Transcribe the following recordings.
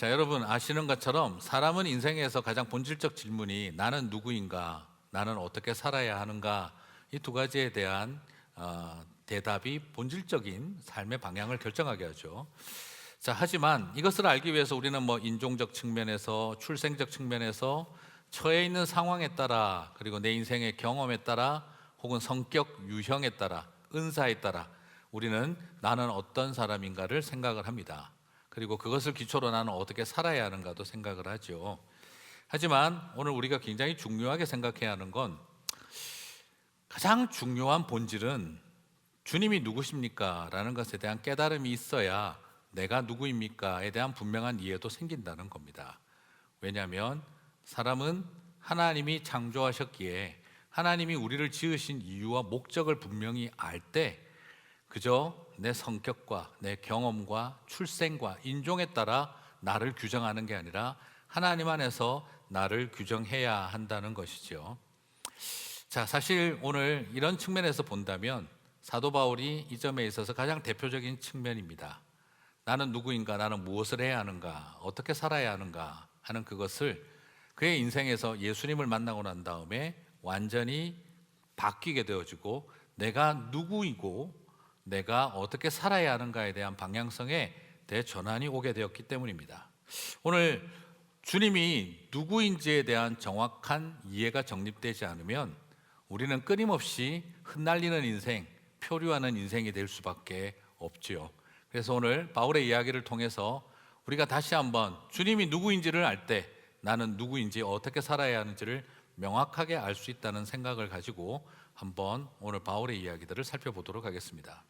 자, 여러분 아시는 것처럼 사람은 인생에서 가장 본질적 질문이 나는 누구인가, 나는 어떻게 살아야 하는가, 이 두 가지에 대한 대답이 본질적인 삶의 방향을 결정하게 하죠. 자, 하지만 이것을 알기 위해서 우리는 인종적 측면에서, 출생적 측면에서, 처해 있는 상황에 따라, 그리고 내 인생의 경험에 따라, 혹은 성격 유형에 따라, 은사에 따라 우리는 나는 어떤 사람인가를 생각을 합니다. 그리고 그것을 기초로 나는 어떻게 살아야 하는가도 생각을 하죠. 하지만 오늘 우리가 굉장히 중요하게 생각해야 하는 건, 가장 중요한 본질은 주님이 누구십니까? 라는 것에 대한 깨달음이 있어야 내가 누구입니까? 에 대한 분명한 이해도 생긴다는 겁니다. 왜냐하면 사람은 하나님이 창조하셨기에 하나님이 우리를 지으신 이유와 목적을 분명히 알 때, 그저 내 성격과 내 경험과 출생과 인종에 따라 나를 규정하는 게 아니라 하나님 안에서 나를 규정해야 한다는 것이죠. 자, 사실 오늘 이런 측면에서 본다면 사도 바울이 이 점에 있어서 가장 대표적인 측면입니다. 나는 누구인가, 나는 무엇을 해야 하는가, 어떻게 살아야 하는가 하는 그것을 그의 인생에서 예수님을 만나고 난 다음에 완전히 바뀌게 되어지고, 내가 누구이고 내가 어떻게 살아야 하는가에 대한 방향성에 대전환이 오게 되었기 때문입니다. 오늘 주님이 누구인지에 대한 정확한 이해가 정립되지 않으면 우리는 끊임없이 흩날리는 인생, 표류하는 인생이 될 수밖에 없지요. 그래서 오늘 바울의 이야기를 통해서 우리가 다시 한번 주님이 누구인지를 알 때 나는 누구인지, 어떻게 살아야 하는지를 명확하게 알 수 있다는 생각을 가지고 한번 오늘 바울의 이야기들을 살펴보도록 하겠습니다.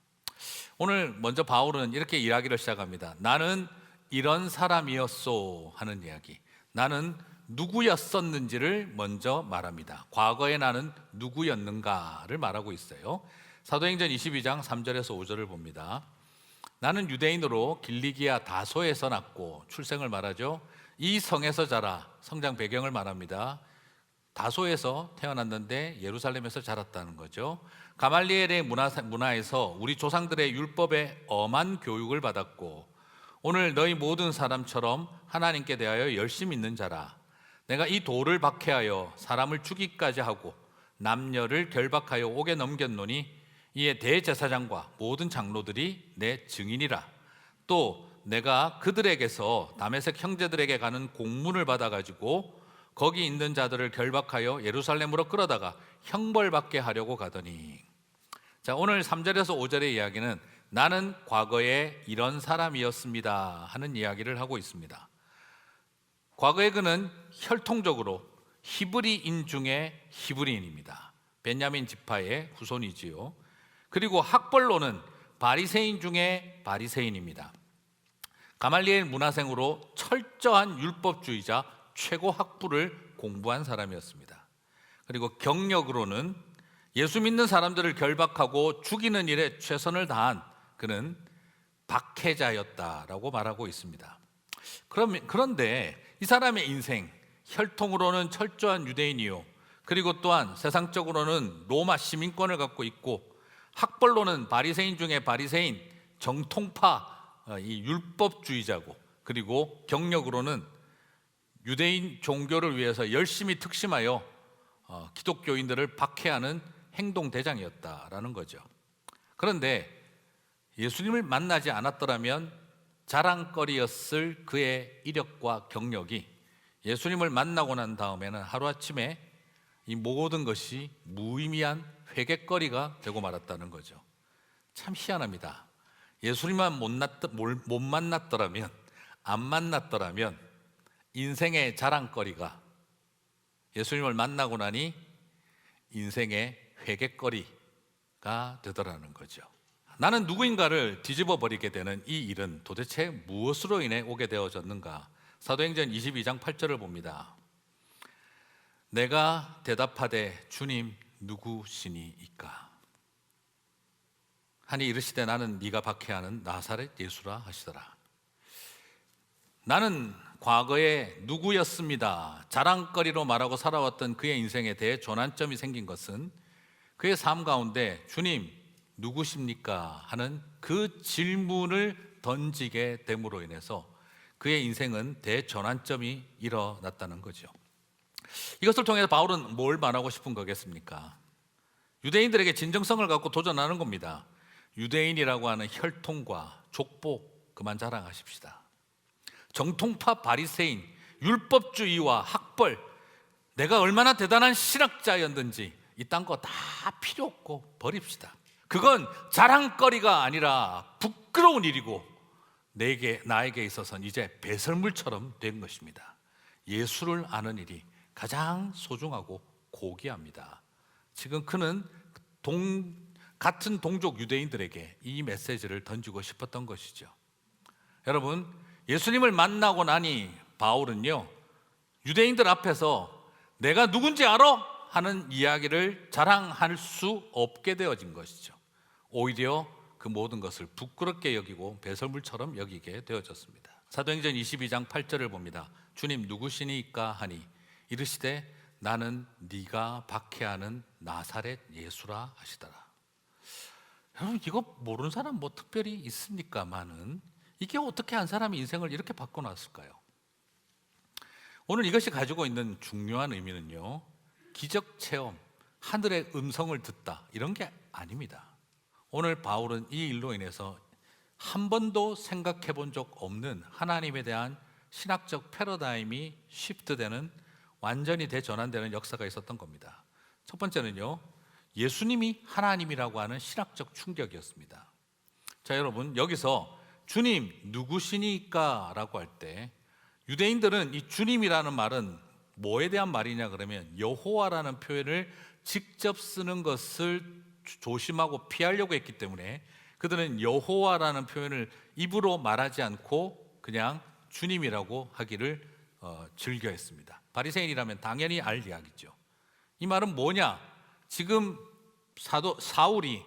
오늘 먼저 바울은 이렇게 이야기를 시작합니다. 나는 이런 사람이었소 하는 이야기, 나는 누구였었는지를 먼저 말합니다. 과거에 나는 누구였는가를 말하고 있어요. 사도행전 22장 3절에서 5절을 봅니다. 나는 유대인으로 길리기아 다소에서 났고, 출생을 말하죠. 이 성에서 자라, 성장 배경을 말합니다. 다소에서 태어났는데 예루살렘에서 자랐다는 거죠. 가말리엘의 문화에서 우리 조상들의 율법에 엄한 교육을 받았고, 오늘 너희 모든 사람처럼 하나님께 대하여 열심 있는 자라. 내가 이 돌을 박해하여 사람을 죽이기까지 하고 남녀를 결박하여 옥에 넘겼노니 이에 대제사장과 모든 장로들이 내 증인이라. 또 내가 그들에게서 다메섹 형제들에게 가는 공문을 받아가지고 거기 있는 자들을 결박하여 예루살렘으로 끌어다가 형벌받게 하려고 가더니. 자, 오늘 3절에서 5절의 이야기는 나는 과거에 이런 사람이었습니다 하는 이야기를 하고 있습니다. 과거에 그는 혈통적으로 히브리인 중에 히브리인입니다. 베냐민 지파의 후손이지요. 그리고 학벌로는 바리새인 중에 바리새인입니다. 가말리엘 문화생으로 철저한 율법주의자, 최고 학부를 공부한 사람이었습니다. 그리고 경력으로는 예수 믿는 사람들을 결박하고 죽이는 일에 최선을 다한 그는 박해자였다라고 말하고 있습니다. 그런데 이 사람의 인생, 혈통으로는 철저한 유대인이요, 그리고 또한 세상적으로는 로마 시민권을 갖고 있고, 학벌로는 바리새인 중에 바리새인, 정통파 이 율법주의자고, 그리고 경력으로는 유대인 종교를 위해서 열심히 특심하여 기독교인들을 박해하는 행동대장이었다라는 거죠. 그런데 예수님을 만나지 않았더라면 자랑거리였을 그의 이력과 경력이 예수님을 만나고 난 다음에는 하루아침에 이 모든 것이 무의미한 회개거리가 되고 말았다는 거죠. 참 희한합니다. 예수님만 못 만났더라면, 안 만났더라면 인생의 자랑거리가 예수님을 만나고 나니 인생의 회개거리가 되더라는 거죠. 나는 누구인가를 뒤집어 버리게 되는 이 일은 도대체 무엇으로 인해 오게 되어졌는가? 사도행전 22장 8절을 봅니다. 내가 대답하되 주님 누구시니이까 하니 이르시되 나는 네가 박해하는 나사렛 예수라 하시더라. 나는 과거에 누구였습니다. 자랑거리로 말하고 살아왔던 그의 인생에 대해 전환점이 생긴 것은 그의 삶 가운데 주님 누구십니까? 하는 그 질문을 던지게 됨으로 인해서 그의 인생은 대전환점이 일어났다는 거죠. 이것을 통해서 바울은 뭘 말하고 싶은 거겠습니까? 유대인들에게 진정성을 갖고 도전하는 겁니다. 유대인이라고 하는 혈통과 족보 그만 자랑하십시다. 정통파 바리새인, 율법주의와 학벌, 내가 얼마나 대단한 신학자였는지 이딴 거 다 필요 없고 버립시다. 그건 자랑거리가 아니라 부끄러운 일이고 나에게 있어서는 이제 배설물처럼 된 것입니다. 예수를 아는 일이 가장 소중하고 고귀합니다. 지금 그는 같은 동족 유대인들에게 이 메시지를 던지고 싶었던 것이죠. 여러분, 예수님을 만나고 나니 바울은요, 유대인들 앞에서 내가 누군지 알아? 하는 이야기를 자랑할 수 없게 되어진 것이죠. 오히려 그 모든 것을 부끄럽게 여기고 배설물처럼 여기게 되어졌습니다. 사도행전 22장 8절을 봅니다. 주님 누구시니까 하니 이르시되 나는 네가 박해하는 나사렛 예수라 하시더라. 여러분, 이거 모르는 사람 뭐 특별히 있습니까마는 이게 어떻게 한 사람이 인생을 이렇게 바꿔놨을까요? 오늘 이것이 가지고 있는 중요한 의미는요, 기적 체험, 하늘의 음성을 듣다 이런 게 아닙니다. 오늘 바울은 이 일로 인해서 한 번도 생각해 본 적 없는 하나님에 대한 신학적 패러다임이 시프트되는, 완전히 대전환되는 역사가 있었던 겁니다. 첫 번째는요, 예수님이 하나님이라고 하는 신학적 충격이었습니다. 자, 여러분, 여기서 주님 누구시니까 라고 할 때 유대인들은 이 주님이라는 말은 뭐에 대한 말이냐 그러면 여호와라는 표현을 직접 쓰는 것을 조심하고 피하려고 했기 때문에 그들은 여호와라는 표현을 입으로 말하지 않고 그냥 주님이라고 하기를 즐겨했습니다. 바리새인이라면 당연히 알 이야기죠. 이 말은 뭐냐? 지금 사울이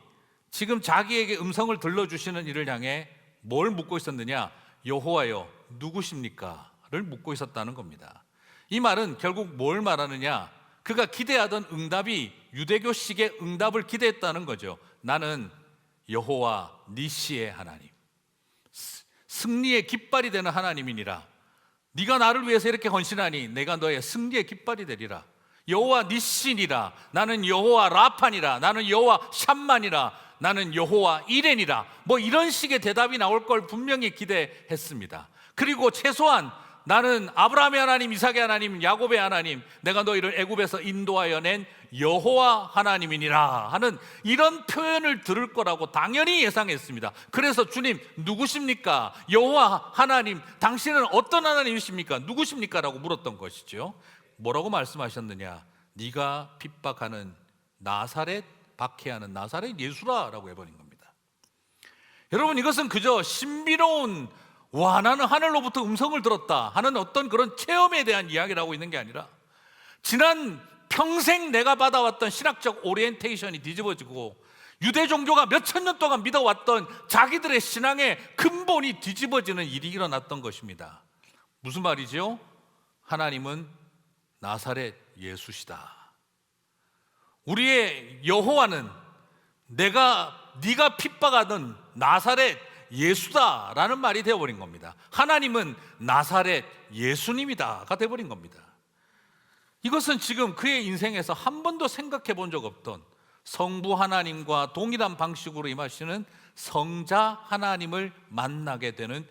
지금 자기에게 음성을 들려주시는 이를 향해 뭘 묻고 있었느냐? 여호와여 누구십니까? 를 묻고 있었다는 겁니다. 이 말은 결국 뭘 말하느냐? 그가 기대하던 응답이 유대교식의 응답을 기대했다는 거죠. 나는 여호와 니시의 하나님, 승리의 깃발이 되는 하나님이니라. 네가 나를 위해서 이렇게 헌신하니 내가 너의 승리의 깃발이 되리라. 여호와 니시니라. 나는 여호와 라판이라. 나는 여호와 샴만이라. 나는 여호와 이렌이라. 뭐 이런 식의 대답이 나올 걸 분명히 기대했습니다. 그리고 최소한 나는 아브라함의 하나님, 이삭의 하나님, 야곱의 하나님, 내가 너희를 애굽에서 인도하여 낸 여호와 하나님이니라 하는 이런 표현을 들을 거라고 당연히 예상했습니다. 그래서 주님 누구십니까? 여호와 하나님, 당신은 어떤 하나님이십니까? 누구십니까? 라고 물었던 것이죠. 뭐라고 말씀하셨느냐? 네가 핍박하는 나사렛, 박해하는 나사렛 예수라 라고 해버린 겁니다. 여러분, 이것은 그저 신비로운 와 나는 하늘로부터 음성을 들었다 하는 어떤 그런 체험에 대한 이야기를 하고 있는 게 아니라 지난 평생 내가 받아왔던 신학적 오리엔테이션이 뒤집어지고 유대 종교가 몇천 년 동안 믿어왔던 자기들의 신앙의 근본이 뒤집어지는 일이 일어났던 것입니다. 무슨 말이죠? 하나님은 나사렛 예수시다. 우리의 여호와는 네가 핍박하던 나사렛 예수다라는 말이 되어버린 겁니다. 하나님은 나사렛 예수님이다가 되어버린 겁니다. 이것은 지금 그의 인생에서 한 번도 생각해 본 적 없던 성부 하나님과 동일한 방식으로 임하시는 성자 하나님을 만나게 되는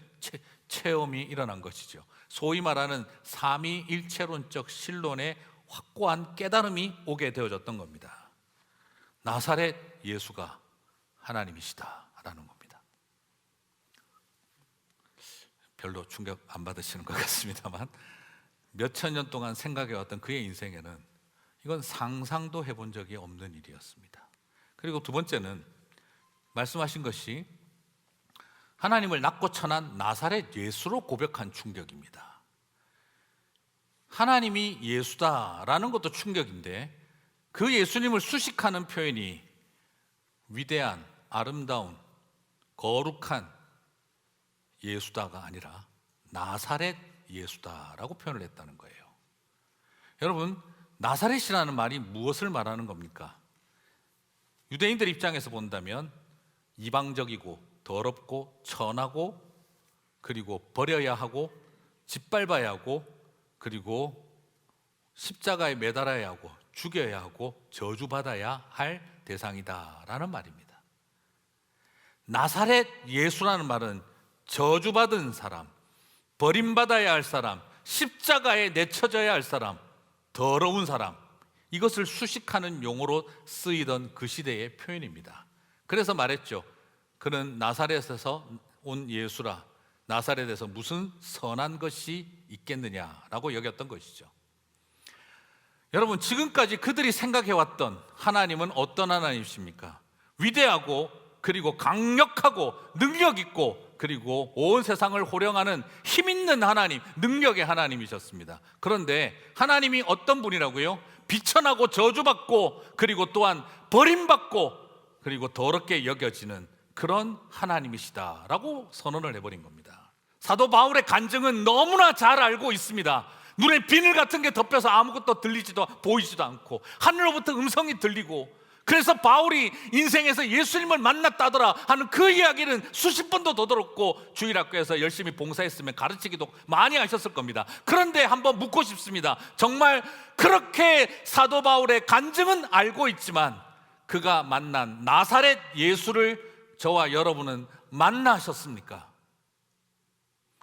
체험이 일어난 것이죠. 소위 말하는 삼위일체론적 신론의 확고한 깨달음이 오게 되어졌던 겁니다. 나사렛 예수가 하나님이시다라는 겁니다. 별로 충격 안 받으시는 것 같습니다만 몇천 년 동안 생각해왔던 그의 인생에는 이건 상상도 해본 적이 없는 일이었습니다. 그리고 두 번째는 말씀하신 것이 하나님을 낳고 천한 나사렛 예수로 고백한 충격입니다. 하나님이 예수다라는 것도 충격인데 그 예수님을 수식하는 표현이 위대한, 아름다운, 거룩한 예수다가 아니라 나사렛 예수다라고 표현을 했다는 거예요. 여러분, 나사렛이라는 말이 무엇을 말하는 겁니까? 유대인들 입장에서 본다면 이방적이고 더럽고 천하고 그리고 버려야 하고 짓밟아야 하고, 그리고 십자가에 매달아야 하고, 죽여야 하고, 저주받아야 할 대상이다라는 말입니다. 나사렛 예수라는 말은 저주받은 사람, 버림받아야 할 사람, 십자가에 내쳐져야 할 사람, 더러운 사람, 이것을 수식하는 용어로 쓰이던 그 시대의 표현입니다. 그래서 말했죠. 그는 나사렛에서 온 예수라. 나사렛에서 무슨 선한 것이 있겠느냐라고 여겼던 것이죠. 여러분, 지금까지 그들이 생각해왔던 하나님은 어떤 하나님이십니까? 위대하고, 그리고 강력하고, 능력 있고, 그리고 온 세상을 호령하는 힘 있는 하나님, 능력의 하나님이셨습니다. 그런데 하나님이 어떤 분이라고요? 비천하고 저주받고, 그리고 또한 버림받고, 그리고 더럽게 여겨지는 그런 하나님이시다라고 선언을 해버린 겁니다. 사도 바울의 간증은 너무나 잘 알고 있습니다. 눈에 비늘 같은 게 덮여서 아무것도 들리지도 보이지도 않고, 하늘로부터 음성이 들리고, 그래서 바울이 인생에서 예수님을 만났다더라 하는 그 이야기는 수십 번도 더 들었고, 주일학교에서 열심히 봉사했으면 가르치기도 많이 하셨을 겁니다. 그런데 한번 묻고 싶습니다. 정말 그렇게 사도 바울의 간증은 알고 있지만 그가 만난 나사렛 예수를 저와 여러분은 만나셨습니까?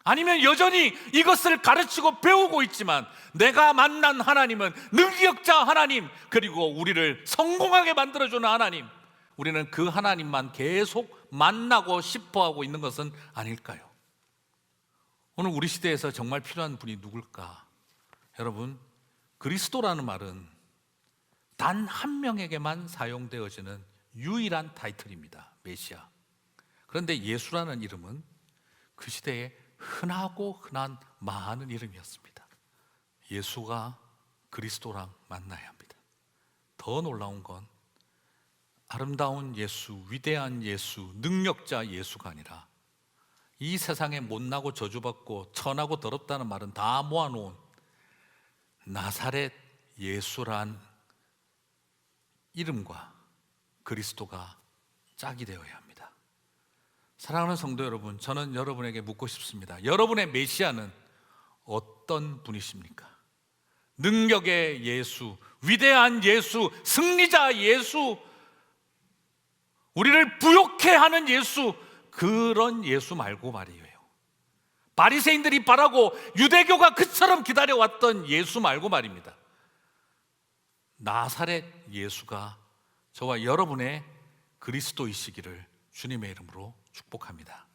아니면 여전히 이것을 가르치고 배우고 있지만 내가 만난 하나님은 능력자 하나님, 그리고 우리를 성공하게 만들어주는 하나님, 우리는 그 하나님만 계속 만나고 싶어하고 있는 것은 아닐까요? 오늘 우리 시대에서 정말 필요한 분이 누굴까? 여러분, 그리스도라는 말은 단 한 명에게만 사용되어지는 유일한 타이틀입니다. 메시아. 그런데 예수라는 이름은 그 시대에 흔하고 흔한 많은 이름이었습니다. 예수가 그리스도랑 만나야 합니다. 더 놀라운 건 아름다운 예수, 위대한 예수, 능력자 예수가 아니라 이 세상에 못나고 저주받고 천하고 더럽다는 말은 다 모아놓은 나사렛 예수란 이름과 그리스도가 짝이 되어야 합니다. 사랑하는 성도 여러분, 저는 여러분에게 묻고 싶습니다. 여러분의 메시아는 어떤 분이십니까? 능력의 예수, 위대한 예수, 승리자 예수, 우리를 부욕해 하는 예수, 그런 예수 말고 말이에요. 바리새인들이 바라고 유대교가 그처럼 기다려왔던 예수 말고 말입니다. 나사렛 예수가 저와 여러분의 그리스도이시기를 주님의 이름으로 축복합니다.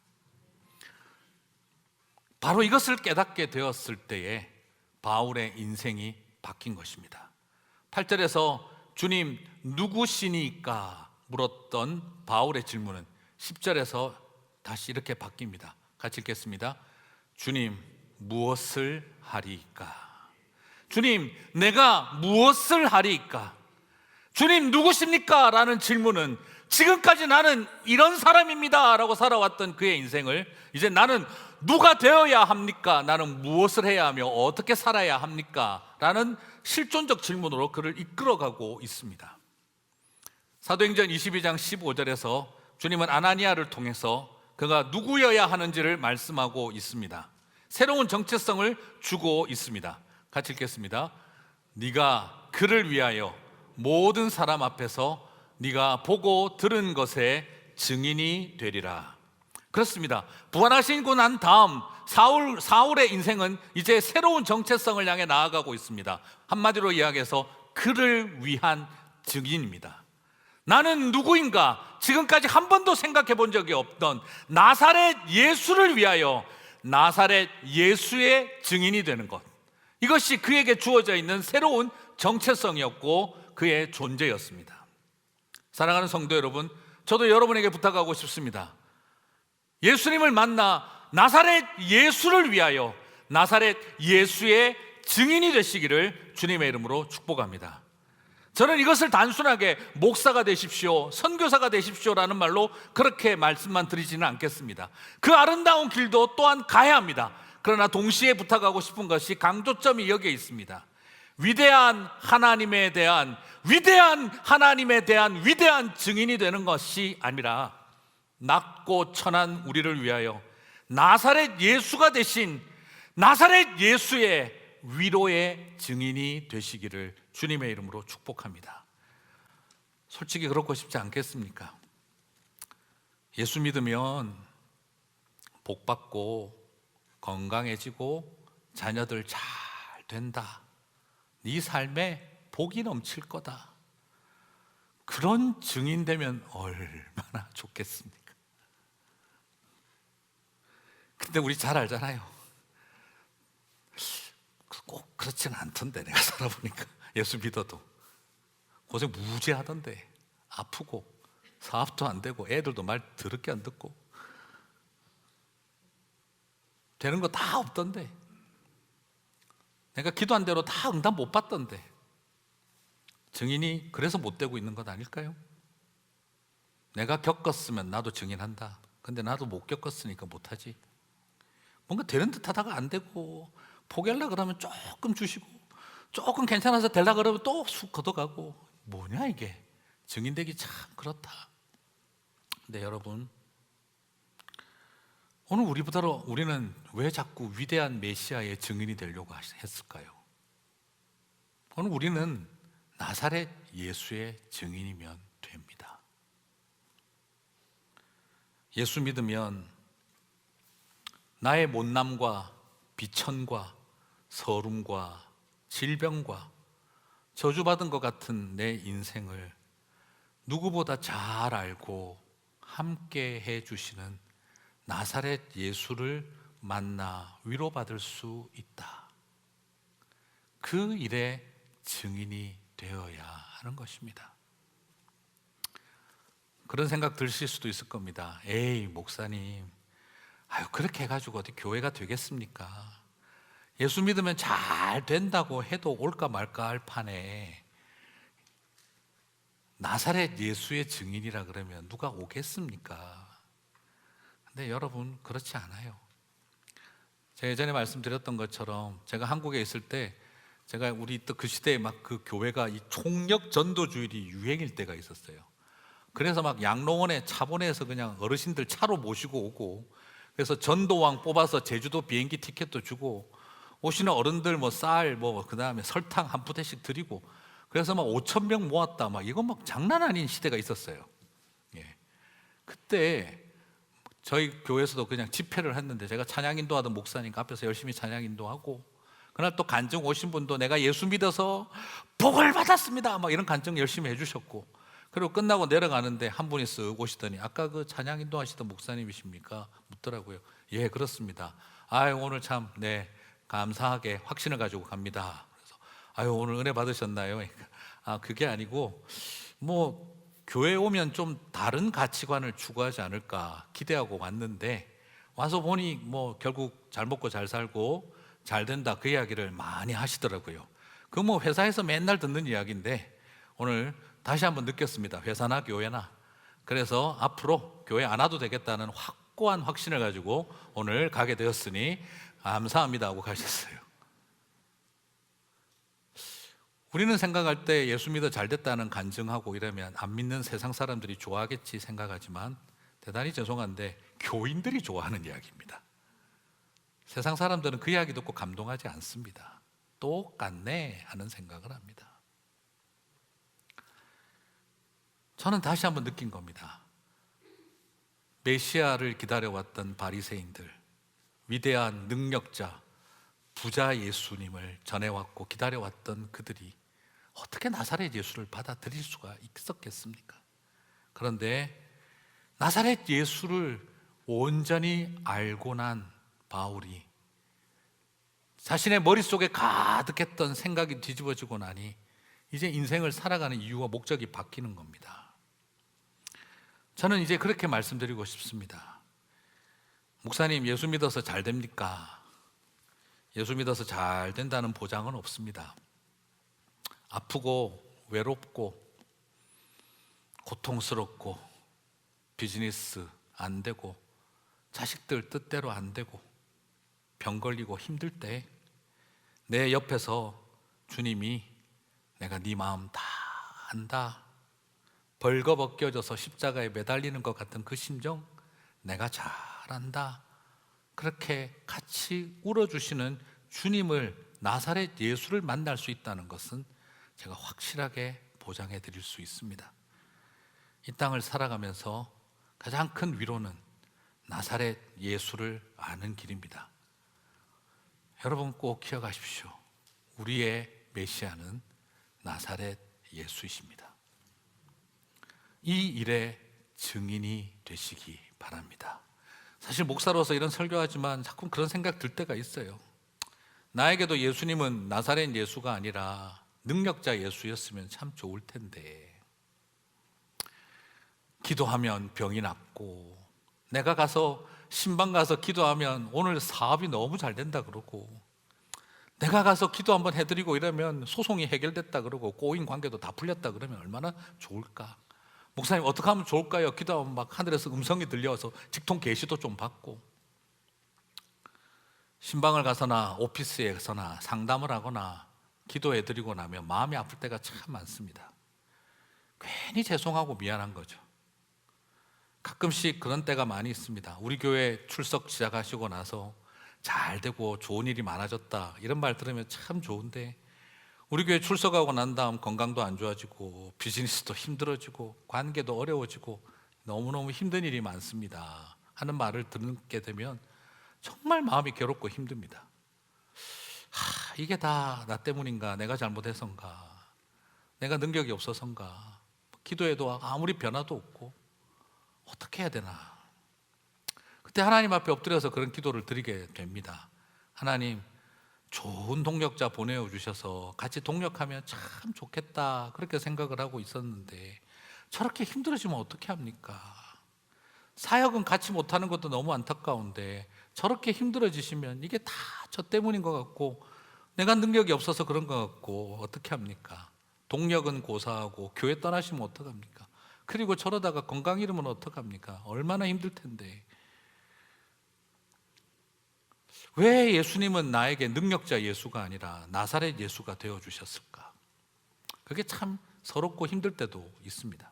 바로 이것을 깨닫게 되었을 때에 바울의 인생이 바뀐 것입니다. 8절에서 주님 누구시니까 물었던 바울의 질문은 10절에서 다시 이렇게 바뀝니다. 같이 읽겠습니다. 주님 무엇을 하리이까? 주님 내가 무엇을 하리이까? 주님 누구십니까? 라는 질문은 지금까지 나는 이런 사람입니다 라고 살아왔던 그의 인생을 이제 나는 누가 되어야 합니까? 나는 무엇을 해야 하며 어떻게 살아야 합니까? 라는 실존적 질문으로 그를 이끌어가고 있습니다. 사도행전 22장 15절에서 주님은 아나니아를 통해서 그가 누구여야 하는지를 말씀하고 있습니다. 새로운 정체성을 주고 있습니다. 같이 읽겠습니다. 네가 그를 위하여 모든 사람 앞에서 네가 보고 들은 것의 증인이 되리라. 그렇습니다. 부활하시고 난 다음 사울의 인생은 이제 새로운 정체성을 향해 나아가고 있습니다. 한마디로 이야기해서 그를 위한 증인입니다. 나는 누구인가? 지금까지 한 번도 생각해 본 적이 없던 나사렛 예수를 위하여 나사렛 예수의 증인이 되는 것, 이것이 그에게 주어져 있는 새로운 정체성이었고 그의 존재였습니다. 사랑하는 성도 여러분, 저도 여러분에게 부탁하고 싶습니다. 예수님을 만나 나사렛 예수를 위하여 나사렛 예수의 증인이 되시기를 주님의 이름으로 축복합니다. 저는 이것을 단순하게 목사가 되십시오, 선교사가 되십시오라는 말로 그렇게 말씀만 드리지는 않겠습니다. 그 아름다운 길도 또한 가야 합니다. 그러나 동시에 부탁하고 싶은 것이 강조점이 여기에 있습니다. 위대한 하나님에 대한 위대한 증인이 되는 것이 아니라 낮고 천한 우리를 위하여 나사렛 예수가 되신 나사렛 예수의 위로의 증인이 되시기를 주님의 이름으로 축복합니다. 솔직히 그렇고 싶지 않겠습니까? 예수 믿으면 복 받고 건강해지고 자녀들 잘 된다. 네 삶에 복이 넘칠 거다. 그런 증인 되면 얼마나 좋겠습니까? 근데 우리 잘 알잖아요. 꼭 그렇지는 않던데, 내가 살아보니까. 예수 믿어도 고생 무지 하던데, 아프고 사업도 안 되고 애들도 말 더럽게 안 듣고 되는 거 다 없던데, 내가 기도한 대로 다 응답 못 받던데, 증인이 그래서 못 되고 있는 것 아닐까요? 내가 겪었으면 나도 증인한다. 근데 나도 못 겪었으니까 못하지. 뭔가 되는 듯 하다가 안 되고, 포기하려고 그러면 조금 주시고, 조금 괜찮아서 되려고 그러면 또 쑥 걷어가고, 뭐냐 이게. 증인되기 참 그렇다. 근데 여러분, 오늘 우리는 왜 자꾸 위대한 메시아의 증인이 되려고 했을까요? 오늘 우리는 나사렛 예수의 증인이면 됩니다. 예수 믿으면 나의 못남과 비천과 서름과 질병과 저주받은 것 같은 내 인생을 누구보다 잘 알고 함께 해주시는 나사렛 예수를 만나 위로받을 수 있다. 그 일의 증인이 되어야 하는 것입니다. 그런 생각 드실 수도 있을 겁니다. 에이, 목사님, 그렇게 해가지고 어디 교회가 되겠습니까? 예수 믿으면 잘 된다고 해도 올까 말까 할 판에 나사렛 예수의 증인이라 그러면 누가 오겠습니까? 근데 여러분, 그렇지 않아요. 제가 예전에 말씀드렸던 것처럼 제가 한국에 있을 때 제가 우리 또 그 시대에 막 그 교회가 이 총력 전도주일이 유행일 때가 있었어요. 그래서 막 양로원에 차 보내서 그냥 어르신들 차로 모시고 오고, 그래서 전도왕 뽑아서 제주도 비행기 티켓도 주고, 오시는 어른들 뭐 쌀, 그다음에 설탕 한 부대씩 드리고, 그래서 막 5천 명 모았다. 막 이건 막 장난 아닌 시대가 있었어요. 예. 그때 저희 교회에서도 그냥 집회를 했는데, 제가 찬양 인도하던 목사니까 앞에서 열심히 찬양 인도하고, 그날 또 간증 오신 분도 내가 예수 믿어서 복을 받았습니다, 막 이런 간증 열심히 해주셨고, 그리고 끝나고 내려가는데 한 분이 쓱 오시더니 아까 그 찬양 인도하시던 목사님이십니까? 묻더라고요. 예, 그렇습니다. 오늘 참 감사하게 확신을 가지고 갑니다. 그래서 오늘 은혜 받으셨나요? 그게 아니고 교회 오면 좀 다른 가치관을 추구하지 않을까 기대하고 왔는데, 와서 보니 결국 잘 먹고 잘 살고 잘 된다, 그 이야기를 많이 하시더라고요. 그 회사에서 맨날 듣는 이야기인데 오늘 다시 한번 느꼈습니다. 회사나 교회나. 그래서 앞으로 교회 안 와도 되겠다는 확고한 확신을 가지고 오늘 가게 되었으니 감사합니다 하고 가셨어요. 우리는 생각할 때 예수 믿어 잘 됐다는 간증하고 이러면 안 믿는 세상 사람들이 좋아하겠지 생각하지만, 대단히 죄송한데 교인들이 좋아하는 이야기입니다. 세상 사람들은 그 이야기 듣고 감동하지 않습니다. 똑같네 하는 생각을 합니다. 저는 다시 한번 느낀 겁니다. 메시아를 기다려왔던 바리새인들, 위대한 능력자, 부자 예수님을 전해왔고 기다려왔던 그들이 어떻게 나사렛 예수를 받아들일 수가 있었겠습니까? 그런데 나사렛 예수를 온전히 알고 난 바울이 자신의 머릿속에 가득했던 생각이 뒤집어지고 나니 이제 인생을 살아가는 이유와 목적이 바뀌는 겁니다. 저는 이제 그렇게 말씀드리고 싶습니다. 목사님, 예수 믿어서 잘 됩니까? 예수 믿어서 잘 된다는 보장은 없습니다. 아프고 외롭고 고통스럽고 비즈니스 안 되고 자식들 뜻대로 안 되고 병 걸리고 힘들 때 내 옆에서 주님이 내가 네 마음 다 안다, 벌거벗겨져서 십자가에 매달리는 것 같은 그 심정 내가 잘 안다, 그렇게 같이 울어주시는 주님을, 나사렛 예수를 만날 수 있다는 것은 제가 확실하게 보장해 드릴 수 있습니다. 이 땅을 살아가면서 가장 큰 위로는 나사렛 예수를 아는 길입니다. 여러분 꼭 기억하십시오. 우리의 메시아는 나사렛 예수이십니다. 이 일의 증인이 되시기 바랍니다. 사실 목사로서 이런 설교하지만 자꾸 그런 생각 들 때가 있어요. 나에게도 예수님은 나사렛 예수가 아니라 능력자 예수였으면 참 좋을 텐데, 기도하면 병이 낫고, 내가 가서 신방 가서 기도하면 오늘 사업이 너무 잘 된다 그러고, 내가 가서 기도 한번 해드리고 이러면 소송이 해결됐다 그러고 꼬인 관계도 다 풀렸다 그러면 얼마나 좋을까? 목사님 어떻게 하면 좋을까요? 기도하면 막 하늘에서 음성이 들려와서 직통 계시도 좀 받고, 신방을 가서나 오피스에서나 상담을 하거나 기도해드리고 나면 마음이 아플 때가 참 많습니다. 괜히 죄송하고 미안한 거죠. 가끔씩 그런 때가 많이 있습니다. 우리 교회 출석 시작하시고 나서 잘 되고 좋은 일이 많아졌다 이런 말 들으면 참 좋은데, 우리 교회 출석하고 난 다음 건강도 안 좋아지고 비즈니스도 힘들어지고 관계도 어려워지고 너무너무 힘든 일이 많습니다 하는 말을 듣게 되면 정말 마음이 괴롭고 힘듭니다. 이게 다 나 때문인가? 내가 잘못해서인가? 내가 능력이 없어서인가? 기도해도 아무리 변화도 없고 어떻게 해야 되나? 그때 하나님 앞에 엎드려서 그런 기도를 드리게 됩니다. 하나님, 좋은 동력자 보내주셔서 같이 동력하면 참 좋겠다 그렇게 생각을 하고 있었는데 저렇게 힘들어지면 어떻게 합니까? 사역은 같이 못하는 것도 너무 안타까운데 저렇게 힘들어지시면 이게 다 저 때문인 것 같고 내가 능력이 없어서 그런 것 같고 어떻게 합니까? 동력은 고사하고 교회 떠나시면 어떡합니까? 그리고 저러다가 건강 잃으면 어떡합니까? 얼마나 힘들 텐데. 왜 예수님은 나에게 능력자 예수가 아니라 나사렛 예수가 되어주셨을까? 그게 참 서럽고 힘들 때도 있습니다.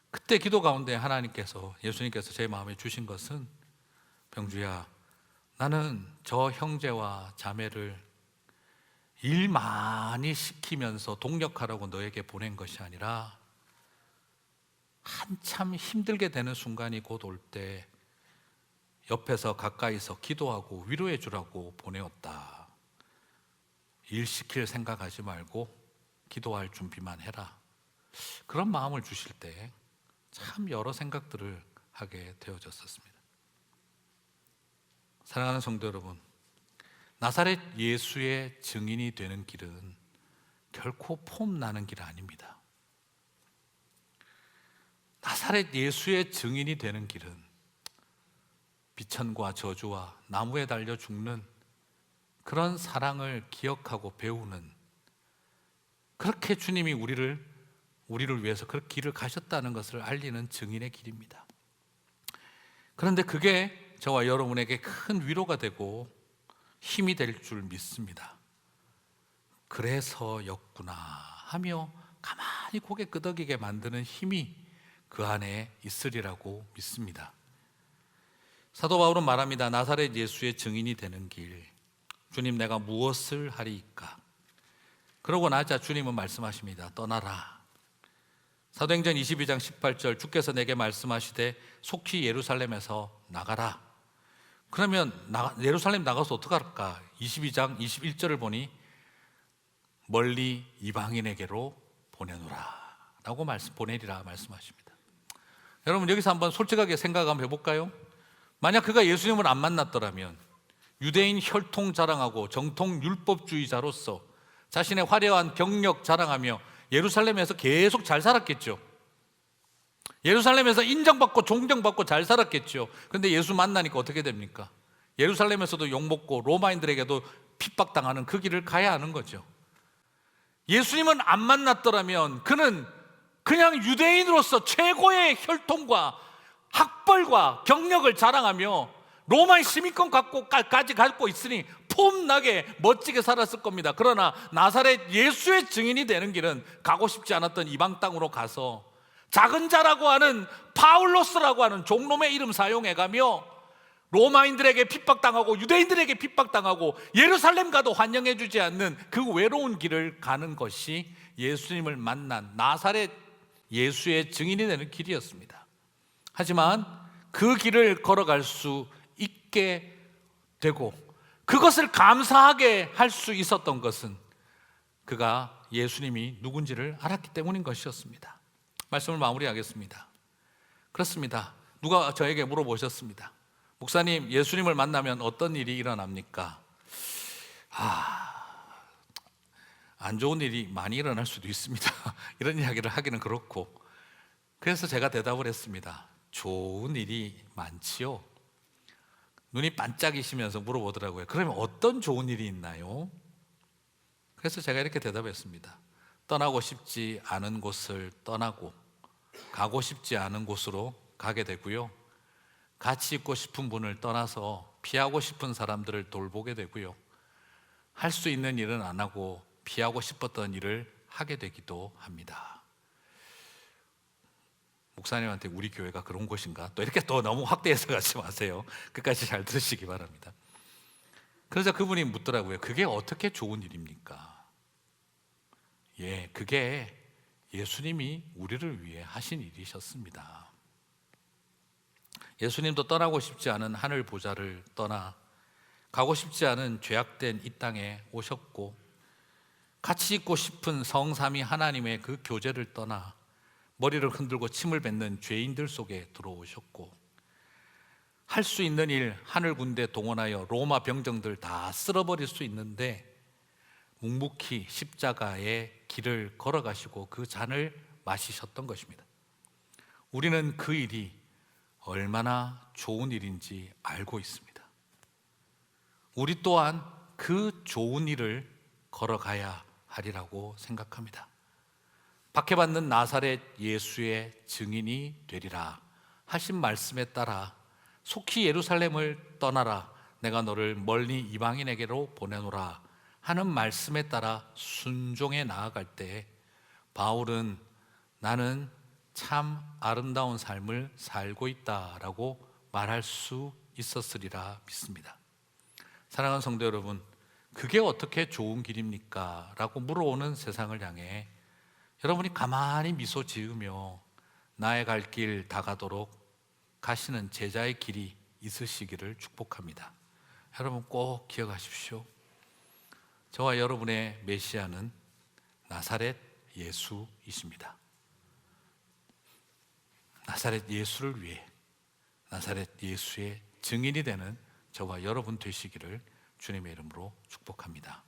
그때 기도 가운데 예수님께서 제 마음에 주신 것은, 병주야, 나는 저 형제와 자매를 일 많이 시키면서 동력하라고 너에게 보낸 것이 아니라 한참 힘들게 되는 순간이 곧 올 때 옆에서 가까이서 기도하고 위로해 주라고 보내었다. 일 시킬 생각하지 말고 기도할 준비만 해라. 그런 마음을 주실 때 참 여러 생각들을 하게 되어졌었습니다. 사랑하는 성도 여러분, 나사렛 예수의 증인이 되는 길은 결코 폼나는 길 아닙니다. 나사렛 예수의 증인이 되는 길은 비천과 저주와 나무에 달려 죽는 그런 사랑을 기억하고 배우는, 그렇게 주님이 우리를 위해서 그 길을 가셨다는 것을 알리는 증인의 길입니다. 그런데 그게 저와 여러분에게 큰 위로가 되고 힘이 될 줄 믿습니다. 그래서였구나 하며 가만히 고개 끄덕이게 만드는 힘이 그 안에 있으리라고 믿습니다. 사도 바울은 말합니다. 나사렛 예수의 증인이 되는 길, 주님 내가 무엇을 하리이까? 그러고 나자 주님은 말씀하십니다. 떠나라. 사도행전 22장 18절, 주께서 내게 말씀하시되 속히 예루살렘에서 나가라. 그러면 예루살렘 나가서 어떡할까? 22장 21절을 보니 멀리 이방인에게로 보내노라 라고 보내리라 말씀하십니다. 여러분, 여기서 한번 솔직하게 생각 한번 해볼까요? 만약 그가 예수님을 안 만났더라면 유대인 혈통 자랑하고 정통 율법주의자로서 자신의 화려한 경력 자랑하며 예루살렘에서 계속 잘 살았겠죠. 예루살렘에서 인정받고 존경받고 잘 살았겠죠. 그런데 예수 만나니까 어떻게 됩니까? 예루살렘에서도 욕먹고 로마인들에게도 핍박당하는 그 길을 가야 하는 거죠. 예수님은 안 만났더라면 그는 그냥 유대인으로서 최고의 혈통과 학벌과 경력을 자랑하며 로마의 시민권까지 갖고 있으니 폼나게 멋지게 살았을 겁니다. 그러나 나사렛 예수의 증인이 되는 길은 가고 싶지 않았던 이방 땅으로 가서 작은 자라고 하는 파울로스라고 하는 종놈의 이름 사용해가며 로마인들에게 핍박당하고 유대인들에게 핍박당하고 예루살렘 가도 환영해 주지 않는 그 외로운 길을 가는 것이 예수님을 만난 나사렛 예수의 증인이 되는 길이었습니다. 하지만 그 길을 걸어갈 수 있게 되고 그것을 감사하게 할 수 있었던 것은 그가 예수님이 누군지를 알았기 때문인 것이었습니다. 말씀을 마무리하겠습니다. 그렇습니다. 누가 저에게 물어보셨습니다. 목사님, 예수님을 만나면 어떤 일이 일어납니까? 안 좋은 일이 많이 일어날 수도 있습니다. 이런 이야기를 하기는 그렇고, 그래서 제가 대답을 했습니다. 좋은 일이 많지요. 눈이 반짝이시면서 물어보더라고요. 그러면 어떤 좋은 일이 있나요? 그래서 제가 이렇게 대답했습니다. 떠나고 싶지 않은 곳을 떠나고 가고 싶지 않은 곳으로 가게 되고요, 같이 있고 싶은 분을 떠나서 피하고 싶은 사람들을 돌보게 되고요, 할 수 있는 일은 안 하고 피하고 싶었던 일을 하게 되기도 합니다. 목사님한테 우리 교회가 그런 곳인가? 또 이렇게 또 너무 확대해서 가지 마세요. 끝까지 잘 들으시기 바랍니다. 그래서 그분이 묻더라고요. 그게 어떻게 좋은 일입니까? 그게 예수님이 우리를 위해 하신 일이셨습니다. 예수님도 떠나고 싶지 않은 하늘 보좌를 떠나 가고 싶지 않은 죄악된 이 땅에 오셨고, 같이 있고 싶은 성삼위 하나님의 그 교제를 떠나 머리를 흔들고 침을 뱉는 죄인들 속에 들어오셨고, 할 수 있는 일 하늘 군대 동원하여 로마 병정들 다 쓸어버릴 수 있는데 묵묵히 십자가의 길을 걸어가시고 그 잔을 마시셨던 것입니다. 우리는 그 일이 얼마나 좋은 일인지 알고 있습니다. 우리 또한 그 좋은 일을 걸어가야 하리라고 생각합니다. 박해받는 나사렛 예수의 증인이 되리라 하신 말씀에 따라 속히 예루살렘을 떠나라, 내가 너를 멀리 이방인에게로 보내노라 하는 말씀에 따라 순종해 나아갈 때 바울은 나는 참 아름다운 삶을 살고 있다라고 말할 수 있었으리라 믿습니다. 사랑하는 성도 여러분, 그게 어떻게 좋은 길입니까? 라고 물어오는 세상을 향해 여러분이 가만히 미소 지으며 나의 갈 길 다가도록 가시는 제자의 길이 있으시기를 축복합니다. 여러분 꼭 기억하십시오. 저와 여러분의 메시아는 나사렛 예수이십니다. 나사렛 예수를 위해 나사렛 예수의 증인이 되는 저와 여러분 되시기를 주님의 이름으로 축복합니다.